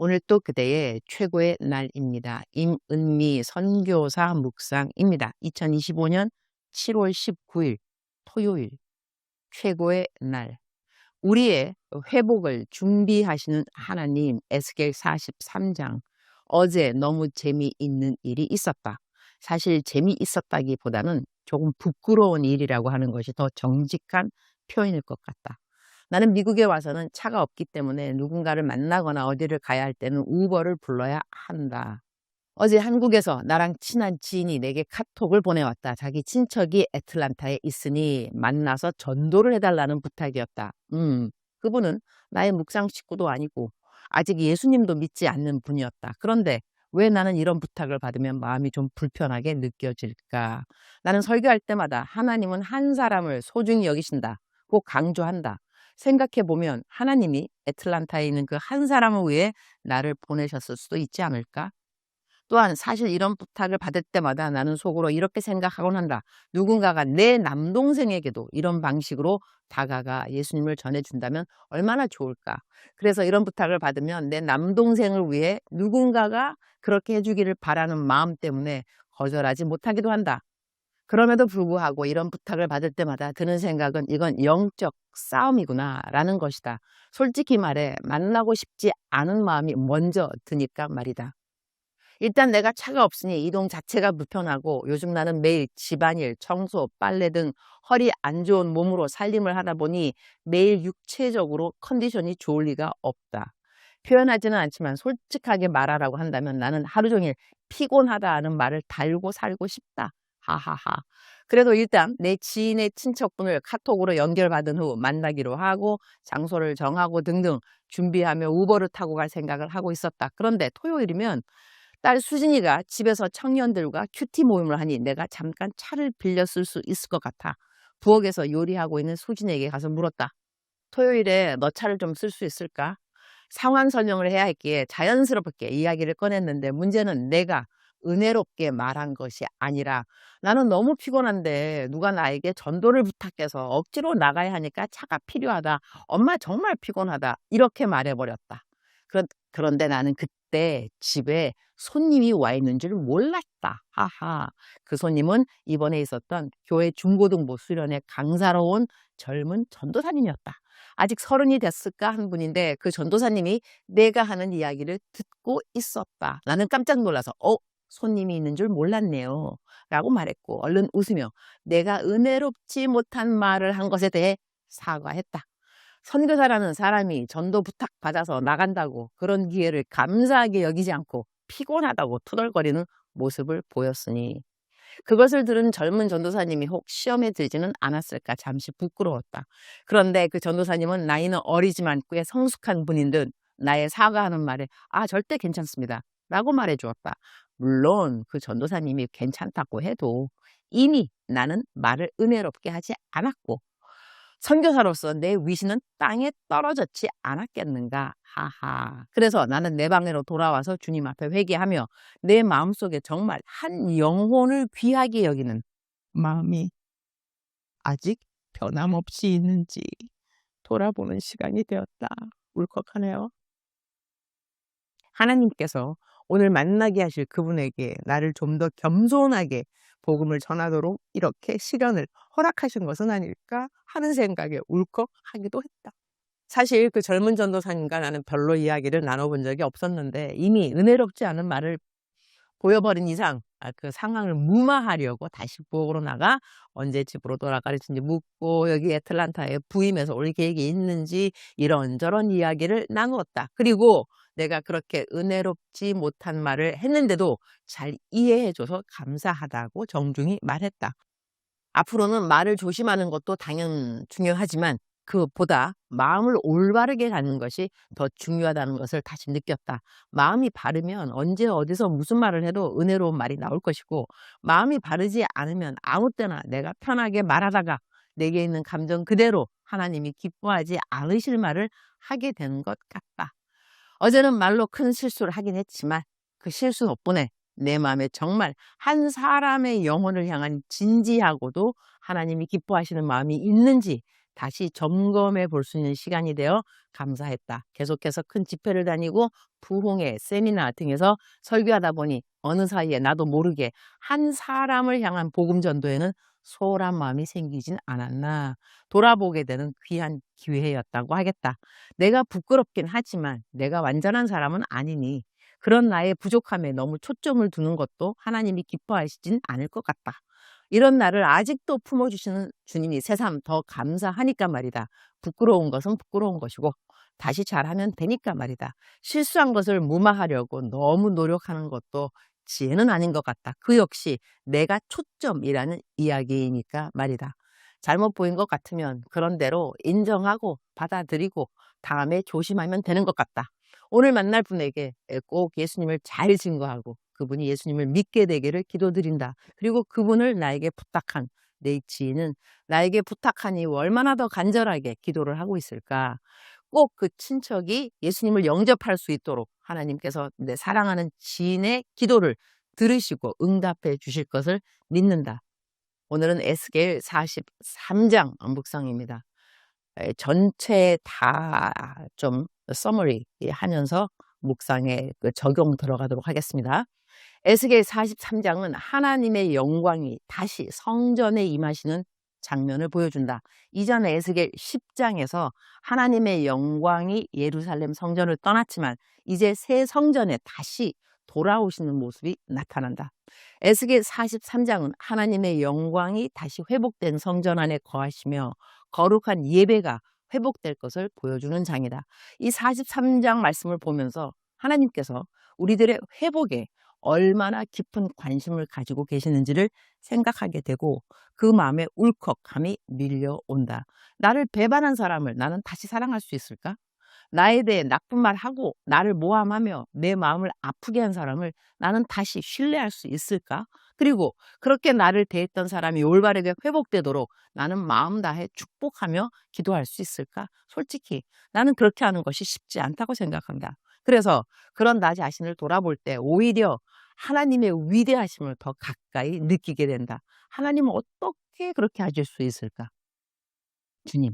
오늘 또 그대의 최고의 날입니다. 임은미 선교사 묵상입니다. 2025년 7월 19일 토요일 최고의 날. 우리의 회복을 준비하시는 하나님. 에스겔 43장. 어제 너무 재미있는 일이 있었다. 사실 재미있었다기보다는 조금 부끄러운 일이라고 하는 것이 더 정직한 표현일 것 같다. 나는 미국에 와서는 차가 없기 때문에 누군가를 만나거나 어디를 가야 할 때는 우버를 불러야 한다. 어제 한국에서 나랑 친한 지인이 내게 카톡을 보내왔다. 자기 친척이 애틀란타에 있으니 만나서 전도를 해달라는 부탁이었다. 그분은 나의 묵상 식구도 아니고 아직 예수님도 믿지 않는 분이었다. 그런데 왜 나는 이런 부탁을 받으면 마음이 좀 불편하게 느껴질까? 나는 설교할 때마다 하나님은 한 사람을 소중히 여기신다. 꼭 강조한다. 생각해보면 하나님이 애틀란타에 있는 그 한 사람을 위해 나를 보내셨을 수도 있지 않을까? 또한 사실 이런 부탁을 받을 때마다 나는 속으로 이렇게 생각하곤 한다. 누군가가 내 남동생에게도 이런 방식으로 다가가 예수님을 전해준다면 얼마나 좋을까. 그래서 이런 부탁을 받으면 내 남동생을 위해 누군가가 그렇게 해주기를 바라는 마음 때문에 거절하지 못하기도 한다. 그럼에도 불구하고 이런 부탁을 받을 때마다 드는 생각은 이건 영적 싸움이구나 라는 것이다. 솔직히 말해 만나고 싶지 않은 마음이 먼저 드니까 말이다. 일단 내가 차가 없으니 이동 자체가 불편하고 요즘 나는 매일 집안일, 청소, 빨래 등 허리 안 좋은 몸으로 살림을 하다 보니 매일 육체적으로 컨디션이 좋을 리가 없다. 표현하지는 않지만 솔직하게 말하라고 한다면 나는 하루 종일 피곤하다는 말을 달고 살고 싶다. 하하하. 그래도 일단 내 지인의 친척분을 카톡으로 연결받은 후 만나기로 하고 장소를 정하고 등등 준비하며 우버를 타고 갈 생각을 하고 있었다. 그런데 토요일이면 딸 수진이가 집에서 청년들과 큐티 모임을 하니 내가 잠깐 차를 빌려 쓸 수 있을 것 같아. 부엌에서 요리하고 있는 수진에게 가서 물었다. 토요일에 너 차를 좀 쓸 수 있을까? 상황 설명을 해야 했기에 자연스럽게 이야기를 꺼냈는데 문제는 내가 은혜롭게 말한 것이 아니라 나는 너무 피곤한데 누가 나에게 전도를 부탁해서 억지로 나가야 하니까 차가 필요하다. 엄마 정말 피곤하다. 이렇게 말해버렸다. 그런데 나는 그때 집에 손님이 와 있는 줄 몰랐다. 하하. 그 손님은 이번에 있었던 교회 중고등부 수련회 강사로 온 젊은 전도사님이었다. 아직 30이 됐을까 한 분인데 그 전도사님이 내가 하는 이야기를 듣고 있었다. 나는 깜짝 놀라서 손님이 있는 줄 몰랐네요 라고 말했고 얼른 웃으며 내가 은혜롭지 못한 말을 한 것에 대해 사과했다. 선교사라는 사람이 전도 부탁받아서 나간다고 그런 기회를 감사하게 여기지 않고 피곤하다고 투덜거리는 모습을 보였으니 그것을 들은 젊은 전도사님이 혹 시험에 들지는 않았을까 잠시 부끄러웠다. 그런데 그 전도사님은 나이는 어리지만 꽤 성숙한 분인 듯 나의 사과하는 말에 절대 괜찮습니다 라고 말해 주었다. 물론 그 전도사님이 괜찮다고 해도 이미 나는 말을 은혜롭게 하지 않았고 선교사로서 내 위신은 땅에 떨어졌지 않았겠는가. 하하. 그래서 나는 내 방으로 돌아와서 주님 앞에 회개하며 내 마음속에 정말 한 영혼을 귀하게 여기는 마음이 아직 변함없이 있는지 돌아보는 시간이 되었다. 울컥하네요. 하나님께서 오늘 만나게 하실 그분에게 나를 좀 더 겸손하게 복음을 전하도록 이렇게 시련을 허락하신 것은 아닐까 하는 생각에 울컥하기도 했다. 사실 그 젊은 전도사님과 나는 별로 이야기를 나눠본 적이 없었는데 이미 은혜롭지 않은 말을 보여버린 이상 그 상황을 무마하려고 다시 부엌으로 나가 언제 집으로 돌아갈지 묻고 여기 애틀란타에 부임해서 올 계획이 있는지 이런저런 이야기를 나누었다. 그리고 내가 그렇게 은혜롭지 못한 말을 했는데도 잘 이해해줘서 감사하다고 정중히 말했다. 앞으로는 말을 조심하는 것도 당연 중요하지만 그보다 마음을 올바르게 갖는 것이 더 중요하다는 것을 다시 느꼈다. 마음이 바르면 언제 어디서 무슨 말을 해도 은혜로운 말이 나올 것이고 마음이 바르지 않으면 아무 때나 내가 편하게 말하다가 내게 있는 감정 그대로 하나님이 기뻐하지 않으실 말을 하게 되는 것 같다. 어제는 말로 큰 실수를 하긴 했지만 그 실수 덕분에 내 마음에 정말 한 사람의 영혼을 향한 진지하고도 하나님이 기뻐하시는 마음이 있는지 다시 점검해 볼 수 있는 시간이 되어 감사했다. 계속해서 큰 집회를 다니고 부흥회, 세미나 등에서 설교하다 보니 어느 사이에 나도 모르게 한 사람을 향한 복음 전도에는 소홀한 마음이 생기진 않았나. 돌아보게 되는 귀한 기회였다고 하겠다. 내가 부끄럽긴 하지만 내가 완전한 사람은 아니니 그런 나의 부족함에 너무 초점을 두는 것도 하나님이 기뻐하시진 않을 것 같다. 이런 나를 아직도 품어주시는 주님이 새삼 더 감사하니까 말이다. 부끄러운 것은 부끄러운 것이고 다시 잘하면 되니까 말이다. 실수한 것을 무마하려고 너무 노력하는 것도 지혜는 아닌 것 같다. 그 역시 내가 초점이라는 이야기이니까 말이다. 잘못 보인 것 같으면 그런 대로 인정하고 받아들이고 다음에 조심하면 되는 것 같다. 오늘 만날 분에게 꼭 예수님을 잘 증거하고 그분이 예수님을 믿게 되기를 기도드린다. 그리고 그분을 나에게 부탁한 내 지인은 나에게 부탁하니 얼마나 더 간절하게 기도를 하고 있을까. 꼭 그 친척이 예수님을 영접할 수 있도록 하나님께서 내 사랑하는 지인의 기도를 들으시고 응답해 주실 것을 믿는다. 오늘은 에스겔 43장 묵상입니다. 전체 다 좀 서머리 하면서 묵상에 적용 들어가도록 하겠습니다. 에스겔 43장은 하나님의 영광이 다시 성전에 임하시는 장면을 보여준다. 이전에 에스겔 10장에서 하나님의 영광이 예루살렘 성전을 떠났지만 이제 새 성전에 다시 돌아오시는 모습이 나타난다. 에스겔 43장은 하나님의 영광이 다시 회복된 성전 안에 거하시며 거룩한 예배가 회복될 것을 보여주는 장이다. 이 43장 말씀을 보면서 하나님께서 우리들의 회복에 얼마나 깊은 관심을 가지고 계시는지를 생각하게 되고 그 마음에 울컥함이 밀려온다. 나를 배반한 사람을 나는 다시 사랑할 수 있을까? 나에 대해 나쁜 말 하고 나를 모함하며 내 마음을 아프게 한 사람을 나는 다시 신뢰할 수 있을까? 그리고 그렇게 나를 대했던 사람이 올바르게 회복되도록 나는 마음 다해 축복하며 기도할 수 있을까? 솔직히 나는 그렇게 하는 것이 쉽지 않다고 생각합니다. 그래서 그런 나 자신을 돌아볼 때 오히려 하나님의 위대하심을 더 가까이 느끼게 된다. 하나님은 어떻게 그렇게 하실 수 있을까? 주님,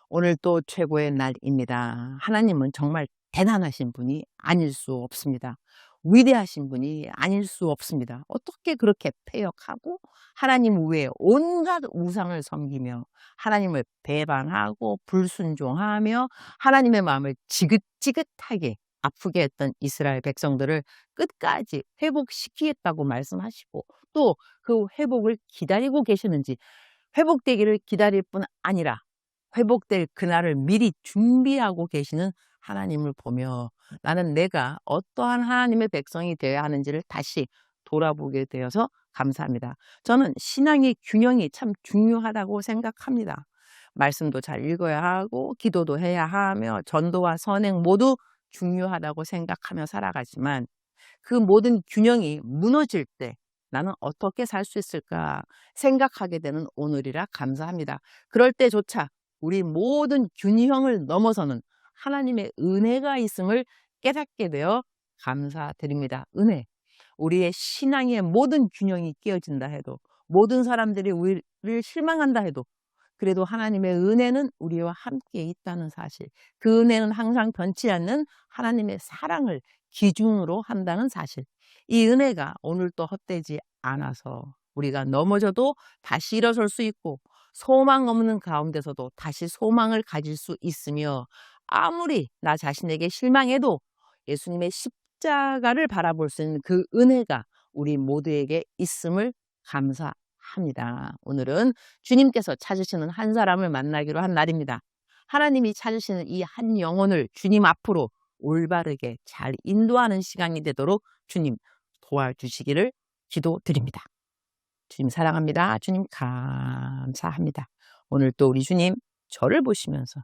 오늘 또 최고의 날입니다. 하나님은 정말 대단하신 분이 아닐 수 없습니다. 위대하신 분이 아닐 수 없습니다. 어떻게 그렇게 패역하고 하나님 외에 온갖 우상을 섬기며 하나님을 배반하고 불순종하며 하나님의 마음을 지긋지긋하게 아프게 했던 이스라엘 백성들을 끝까지 회복시키겠다고 말씀하시고 또 그 회복을 기다리고 계시는지 회복되기를 기다릴 뿐 아니라 회복될 그날을 미리 준비하고 계시는 하나님을 보며 나는 내가 어떠한 하나님의 백성이 되어야 하는지를 다시 돌아보게 되어서 감사합니다. 저는 신앙의 균형이 참 중요하다고 생각합니다. 말씀도 잘 읽어야 하고 기도도 해야 하며 전도와 선행 모두 중요하다고 생각하며 살아가지만 그 모든 균형이 무너질 때 나는 어떻게 살 수 있을까 생각하게 되는 오늘이라 감사합니다. 그럴 때조차 우리 모든 균형을 넘어서는 하나님의 은혜가 있음을 깨닫게 되어 감사드립니다. 은혜. 우리의 신앙의 모든 균형이 깨어진다 해도 모든 사람들이 우리를 실망한다 해도 그래도 하나님의 은혜는 우리와 함께 있다는 사실, 그 은혜는 항상 변치 않는 하나님의 사랑을 기준으로 한다는 사실, 이 은혜가 오늘도 헛되지 않아서 우리가 넘어져도 다시 일어설 수 있고 소망 없는 가운데서도 다시 소망을 가질 수 있으며 아무리 나 자신에게 실망해도 예수님의 십자가를 바라볼 수 있는 그 은혜가 우리 모두에게 있음을 감사합니다. 오늘은 주님께서 찾으시는 한 사람을 만나기로 한 날입니다. 하나님이 찾으시는 이 한 영혼을 주님 앞으로 올바르게 잘 인도하는 시간이 되도록 주님 도와주시기를 기도드립니다. 주님 사랑합니다. 주님 감사합니다. 오늘 또 우리 주님 저를 보시면서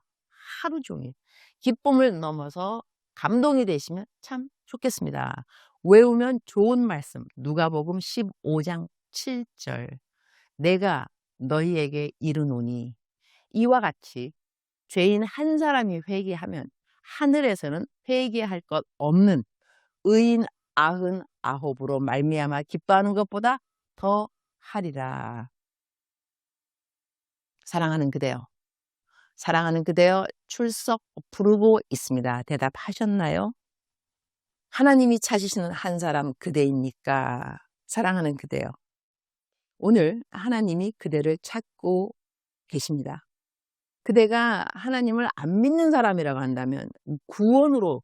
하루 종일 기쁨을 넘어서 감동이 되시면 참 좋겠습니다. 외우면 좋은 말씀 누가복음 15장 7절 내가 너희에게 이르노니 이와 같이 죄인 한 사람이 회개하면 하늘에서는 회개할 것 없는 의인 99으로 말미암아 기뻐하는 것보다 더 하리라. 사랑하는 그대여, 사랑하는 그대여 출석 부르고 있습니다. 대답하셨나요? 하나님이 찾으시는 한 사람 그대입니까? 사랑하는 그대여. 오늘 하나님이 그대를 찾고 계십니다. 그대가 하나님을 안 믿는 사람이라고 한다면 구원으로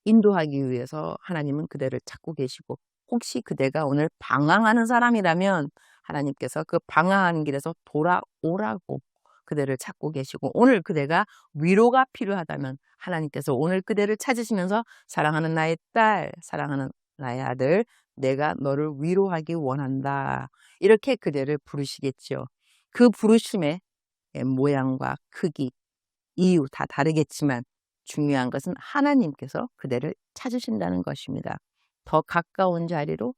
인도하기 위해서 하나님은 그대를 찾고 계시고, 혹시 그대가 오늘 방황하는 사람이라면 하나님께서 그 방황하는 길에서 돌아오라고 그대를 찾고 계시고, 오늘 그대가 위로가 필요하다면 하나님께서 오늘 그대를 찾으시면서 사랑하는 나의 딸, 사랑하는 나의 아들, 내가 너를 위로하기 원한다, 이렇게 그대를 부르시겠죠. 그 부르심의 모양과 크기, 이유 다 다르겠지만 중요한 것은 하나님께서 그대를 찾으신다는 것입니다. 더 가까운 자리로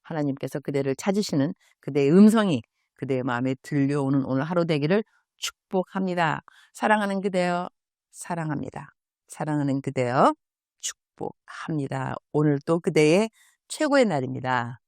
하나님께서 그대를 찾으시는 그대의 음성이 그대의 마음에 들려오는 오늘 하루 되기를 축복합니다. 사랑하는 그대여, 사랑합니다. 사랑하는 그대여, 축복합니다. 오늘도 그대의 최고의 날입니다.